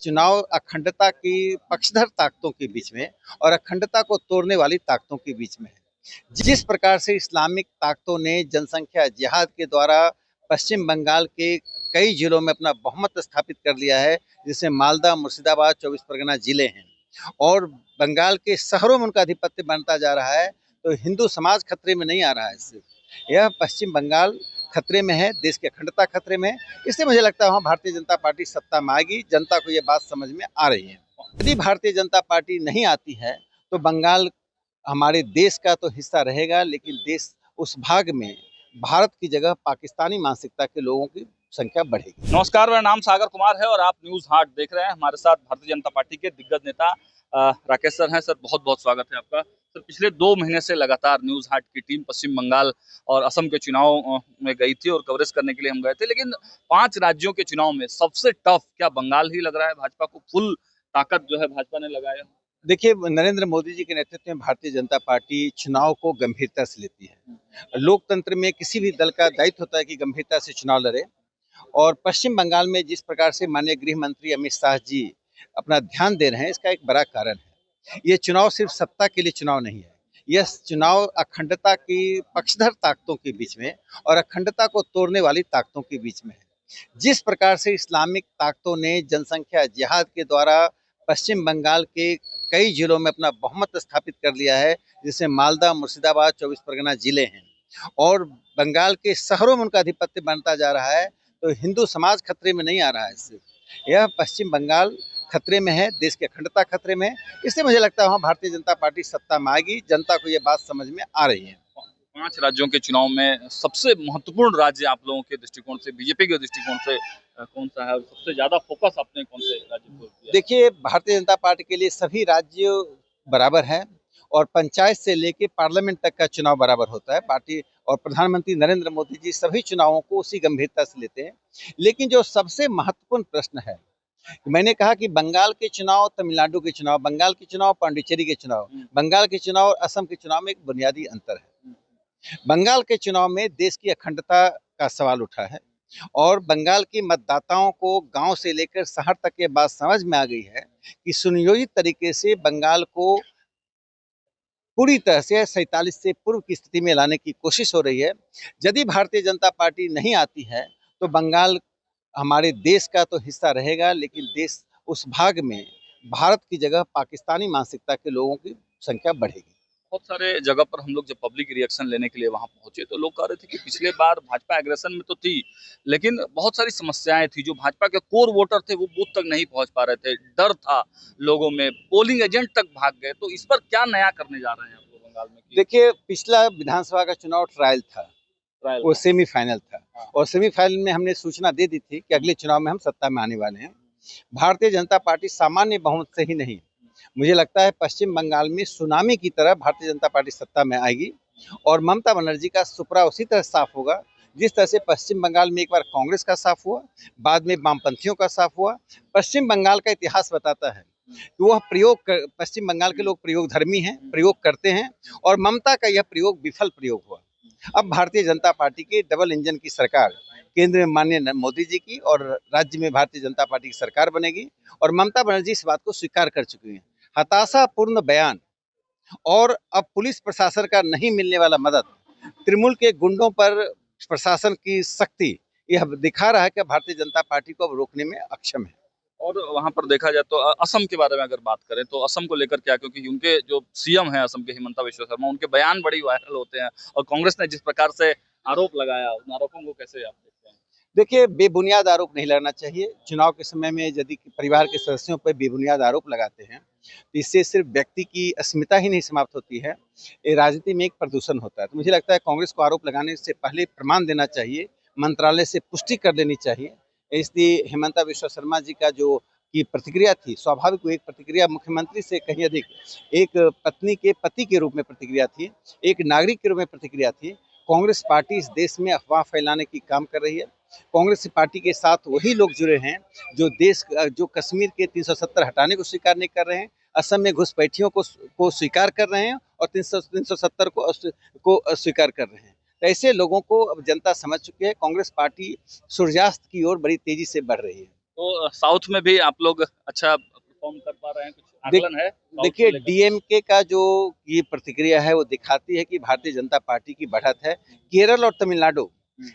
चुनाव अखंडता की पक्षधर ताकतों के बीच में और अखंडता को तोड़ने वाली ताकतों के बीच में है। जिस प्रकार से इस्लामिक ताकतों ने जनसंख्या जिहाद के द्वारा पश्चिम बंगाल के कई जिलों में अपना बहुमत स्थापित कर लिया है, जिसमें मालदा, मुर्शिदाबाद, 24 परगना जिले हैं और बंगाल के शहरों में उनका आधिपत्य बनता जा रहा है, तो हिंदू समाज खतरे में नहीं आ रहा है। सिर्फ यह पश्चिम बंगाल खतरे में है, देश की अखंडता खतरे में है। इसलिए मुझे लगता है वहाँ भारतीय जनता पार्टी सत्ता में आएगी। जनता को ये बात समझ में आ रही है। यदि भारतीय जनता पार्टी नहीं आती है तो बंगाल हमारे देश का तो हिस्सा रहेगा, लेकिन देश उस भाग में भारत की जगह पाकिस्तानी मानसिकता के लोगों की संख्या बढ़ेगी। नमस्कार, मेरा नाम सागर कुमार है और आप न्यूज हाट देख रहे हैं। हमारे साथ भारतीय जनता पार्टी के दिग्गज नेता राकेश सर हैं। सर, बहुत बहुत स्वागत है आपका। सर, पिछले 2 महीने से लगातार न्यूज हाट की टीम पश्चिम बंगाल और असम के चुनाव में गई थी और कवरेज करने के लिए हम गए थे, लेकिन 5 राज्यों के चुनाव में सबसे टफ क्या बंगाल ही लग रहा है? भाजपा को फुल ताकत जो है भाजपा ने लगाया। देखिए, नरेंद्र मोदी जी के नेतृत्व में भारतीय जनता पार्टी चुनाव को गंभीरता से लेती है। लोकतंत्र में किसी भी दल का दायित्व होता है कि गंभीरता से चुनाव लड़े, और पश्चिम बंगाल में जिस प्रकार से माननीय गृह मंत्री अमित शाह जी अपना ध्यान दे रहे हैं, इसका एक बड़ा कारण है। ये चुनाव सिर्फ सत्ता के लिए चुनाव नहीं है, यह चुनाव अखंडता की पक्षधर ताकतों के बीच में और अखंडता को तोड़ने वाली ताकतों के बीच में है। जिस प्रकार से इस्लामिक ताकतों ने जनसंख्या जिहाद के द्वारा पश्चिम बंगाल के कई जिलों में अपना बहुमत स्थापित कर लिया है, जिसमें मालदा, मुर्शिदाबाद, 24 परगना जिले हैं और बंगाल के शहरों में उनका आधिपत्य बनता जा रहा है, तो हिंदू समाज खतरे में नहीं आ रहा है। सिर्फ यह पश्चिम बंगाल खतरे में है, देश की अखंडता खतरे में है। इसलिए मुझे लगता है वहाँ भारतीय जनता पार्टी सत्ता में आएगी। जनता को ये बात समझ में आ रही है। 5 राज्यों के चुनाव में सबसे महत्वपूर्ण राज्य आप लोगों के दृष्टिकोण से, बीजेपी के दृष्टिकोण से कौन सा है और सबसे ज्यादा फोकस आपने कौन से राज्य को किया? देखिए, भारतीय जनता पार्टी के लिए सभी राज्य बराबर हैं और पंचायत से लेके पार्लियामेंट तक का चुनाव बराबर होता है। पार्टी और प्रधानमंत्री नरेंद्र मोदी जी सभी चुनावों को उसी गंभीरता से लेते हैं। लेकिन जो सबसे महत्वपूर्ण प्रश्न है, मैंने कहा कि बंगाल के चुनाव, तमिलनाडु के चुनाव, बंगाल के चुनाव, पांडिचेरी के चुनाव, बंगाल के चुनाव और असम के चुनाव में एक बुनियादी अंतर है। बंगाल के चुनाव में देश की अखंडता का सवाल उठा है और बंगाल के मतदाताओं को गांव से लेकर शहर तक ये बात समझ में आ गई है कि सुनियोजित तरीके से बंगाल को पूरी तरह से 47 से पूर्व की स्थिति में लाने की कोशिश हो रही है। यदि भारतीय जनता पार्टी नहीं आती है तो बंगाल हमारे देश का तो हिस्सा रहेगा, लेकिन देश उस भाग में भारत की जगह पाकिस्तानी मानसिकता के लोगों की संख्या बढ़ेगी। बहुत सारे जगह पर हम लोग जब पब्लिक रिएक्शन लेने के लिए वहां पहुंचे तो लोग कह रहे थे कि पिछले बार भाजपा एग्रेशन में तो थी, लेकिन बहुत सारी समस्याएं थी। जो भाजपा के कोर वोटर थे वो बूथ तक नहीं पहुंच पा रहे थे, डर था लोगों में, पोलिंग एजेंट तक भाग गए। तो इस पर क्या नया करने जा रहे हैं आप लोग बंगाल में? देखिए, पिछला विधानसभा का चुनाव ट्रायल था, वो सेमीफाइनल था। हाँ। और सेमीफाइनल में हमने सूचना दे दी थी कि अगले चुनाव में हम सत्ता में आने वाले हैं। भारतीय जनता पार्टी सामान्य बहुमत से ही नहीं, मुझे लगता है पश्चिम बंगाल में सुनामी की तरह भारतीय जनता पार्टी सत्ता में आएगी और ममता बनर्जी का सुपड़ा उसी तरह साफ होगा जिस तरह से पश्चिम बंगाल में एक बार कांग्रेस का साफ हुआ, बाद में वामपंथियों का साफ हुआ। पश्चिम बंगाल का इतिहास बताता है कि वह पश्चिम बंगाल के लोग प्रयोग धर्मी हैं, प्रयोग करते हैं और ममता का यह प्रयोग विफल प्रयोग हुआ। अब भारतीय जनता पार्टी के डबल इंजन की सरकार, केंद्र में माननीय मोदी जी की और राज्य में भारतीय जनता पार्टी की सरकार बनेगी और ममता बनर्जी इस बात को स्वीकार कर चुकी हैं। हताशापूर्ण बयान और अब पुलिस प्रशासन का नहीं मिलने वाला मदद, तृणमूल के गुंडों पर प्रशासन की सख्ती, यह दिखा रहा है कि भारतीय जनता पार्टी को अब रोकने में अक्षम है। और वहां पर देखा जाए तो असम के बारे में अगर बात करें तो असम को लेकर क्या, क्योंकि उनके जो सीएम हैं असम के हिमंता बिस्वा शर्मा, उनके बयान बड़ी वायरल होते हैं और कांग्रेस ने जिस प्रकार से आरोप लगाया, उन आरोपों को कैसे आप देखते हैं? देखिए, बेबुनियाद आरोप नहीं लगना चाहिए। चुनाव के समय में यदि परिवार के सदस्यों पर बेबुनियाद आरोप लगाते हैं तो इससे सिर्फ व्यक्ति की अस्मिता ही नहीं समाप्त होती है, ये राजनीति में एक प्रदूषण होता है। तो मुझे लगता है कांग्रेस को आरोप लगाने से पहले प्रमाण देना चाहिए, मंत्रालय से पुष्टि कर लेनी चाहिए। इसलिए हिमंता बिस्वा शर्मा जी का जो की प्रतिक्रिया थी, स्वाभाविक वो एक प्रतिक्रिया मुख्यमंत्री से कहीं अधिक एक पत्नी के पति के रूप में प्रतिक्रिया थी, एक नागरिक के रूप में प्रतिक्रिया थी। कांग्रेस पार्टी इस देश में अफवाह फैलाने की काम कर रही है। कांग्रेस पार्टी के साथ वही लोग जुड़े हैं जो कश्मीर के 370 हटाने को स्वीकार नहीं कर रहे हैं, असम में घुसपैठियों को स्वीकार कर रहे हैं और 370 को अस्वीकार कर रहे हैं। तो ऐसे लोगों को अब जनता समझ चुकी है। कांग्रेस पार्टी सूर्यास्त की ओर बड़ी तेजी से बढ़ रही है। तो साउथ में भी आप लोग अच्छा परफॉर्म कर पा रहे हैं, कुछ देख आकलन है साउथ को देखिए, लेकर? डीएमके का जो ये प्रतिक्रिया है वो दिखाती है कि भारतीय जनता पार्टी की बढ़त है। केरल और तमिलनाडु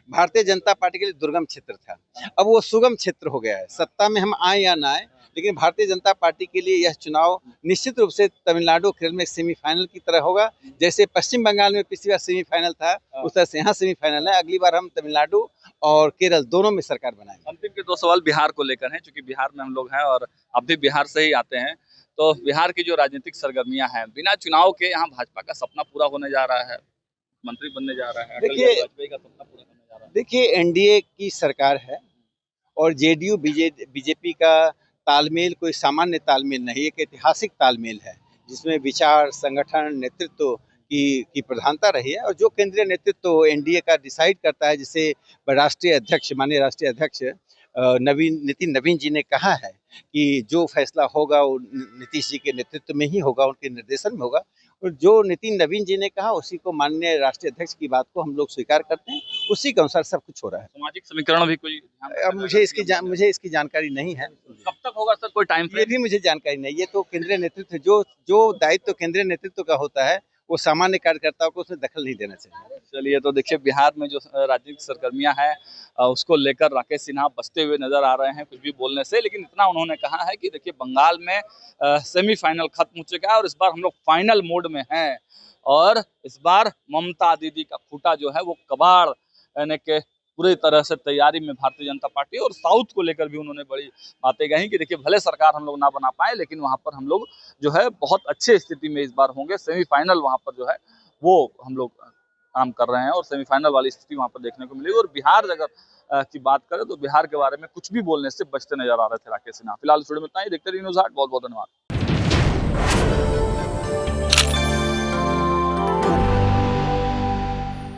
भारतीय जनता पार्टी के लिए दुर्गम क्षेत्र था, अब वो सुगम क्षेत्र हो गया है। सत्ता में हम आए या ना आए, लेकिन भारतीय जनता पार्टी के लिए यह चुनाव निश्चित रूप से तमिलनाडु और केरल में सेमीफाइनल की तरह होगा। जैसे पश्चिम बंगाल में पिछली बार सेमीफाइनल था, उस तरह से यहाँ सेमीफाइनल है। अगली बार हम तमिलनाडु और केरल दोनों में सरकार बनाएंगे। अंतिम के दो सवाल बिहार को लेकर हैं, क्योंकि बिहार में हम लोग हैं और आप भी बिहार से ही आते हैं। तो बिहार की जो राजनीतिक सरगर्मियां हैं, बिना चुनाव के यहाँ भाजपा का सपना पूरा होने जा रहा है, मंत्री बनने जा रहा है, अटल देखिए बिहारी वाजपेयी का सपना पूरा होने जा रहा है। देखिए एनडीए की सरकार है और जेडीयू बीजेपी का तालमेल कोई सामान्य तालमेल नहीं, एक ऐतिहासिक तालमेल है जिसमें विचार, संगठन, नेतृत्व की प्रधानता रही है। और जो केंद्रीय नेतृत्व एनडीए का डिसाइड करता है, जिसे राष्ट्रीय अध्यक्ष, माननीय राष्ट्रीय अध्यक्ष नितिन नवीन जी ने कहा है कि जो फैसला होगा वो नीतीश जी के नेतृत्व में ही होगा, उनके निर्देशन में होगा। और जो नितिन नवीन जी ने कहा उसी को माननीय राष्ट्रीय अध्यक्ष की बात को हम लोग स्वीकार करते हैं, उसी के अनुसार सब कुछ हो रहा है। सामाजिक समीकरण भी कोई ध्यान अब मुझे इसकी जानकारी नहीं है। कब तक होगा सर, कोई टाइम ये फ्रेम? भी मुझे जानकारी नहीं। ये तो केंद्रीय नेतृत्व, जो दायित्व केंद्रीय नेतृत्व का होता है, वो सामान्य कार्यकर्ताओं को उसमें दखल नहीं देना चाहिए। चलिए, तो देखिए बिहार में जो राजनीतिक सरगर्मियां हैं उसको लेकर राकेश सिन्हा बचते हुए नजर आ रहे हैं कुछ भी बोलने से, लेकिन इतना उन्होंने कहा है कि देखिए बंगाल में सेमीफाइनल खत्म हो चुका है और इस बार हम लोग फाइनल मोड में हैं और इस बार ममता दीदी का खूंटा जो है वो कबाड़ यानी कि पूरी तरह से तैयारी में भारतीय जनता पार्टी। और साउथ को लेकर भी उन्होंने बड़ी बातें कही कि देखिए भले सरकार हम लोग ना बना पाए, लेकिन वहां पर हम लोग जो है बहुत अच्छे स्थिति में इस बार होंगे, सेमीफाइनल वहां पर जो है वो हम लोग काम कर रहे हैं और सेमीफाइनल वाली स्थिति वहां पर देखने को मिलेगी। और बिहार अगर की बात करें तो बिहार के बारे में कुछ भी बोलने से बचते नजर आ रहे थे राकेश सिन्हा। फिलहाल स्टूडियो में इतना ही, देखते रहिए न्यूज़ 8। बहुत बहुत धन्यवाद।